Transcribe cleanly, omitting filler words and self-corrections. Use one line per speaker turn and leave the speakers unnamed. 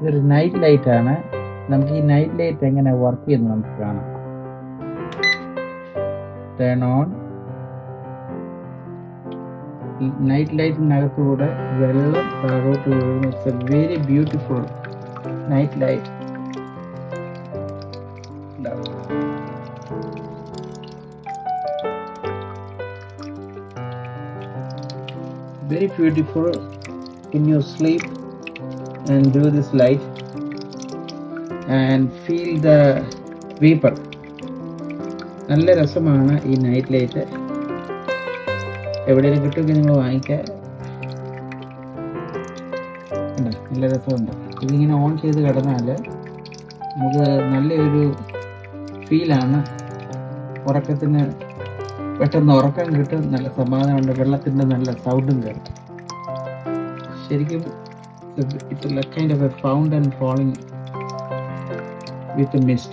ഇതൊരു night light ആണ്. നമുക്ക് ഈ നൈറ്റ് ലൈറ്റ് എങ്ങനെ വർക്ക് ചെയ്യുന്നത് നമുക്ക് കാണാം. Turn on. നൈറ്റ് ലൈറ്റിനകത്തൂടെ വെള്ളം താഴോട്ട് വീഴുന്നു. It's A very beautiful night light. Very beautiful. In your sleep and do this light and feel the vapor. നല്ല രസമാണ് ഈ നൈറ്റ് ലൈറ്റ്. എവിടെയെങ്കിലും കിട്ടുമെങ്കിൽ നിങ്ങൾ വാങ്ങിക്കുക. നല്ല രസമുണ്ട്. ഇതിങ്ങനെ ഓൺ ചെയ്ത് കിടന്നാൽ നമുക്ക് നല്ലൊരു ഫീലാണ്. ഉറക്കത്തിന് പെട്ടെന്ന് ഉറക്കം കിട്ടും. നല്ല സമാധാനമുണ്ട്. വെള്ളത്തിൻ്റെ നല്ല സൗണ്ടും കേൾക്കും. ശരിക്കും it's like kind of a fountain falling with a mist.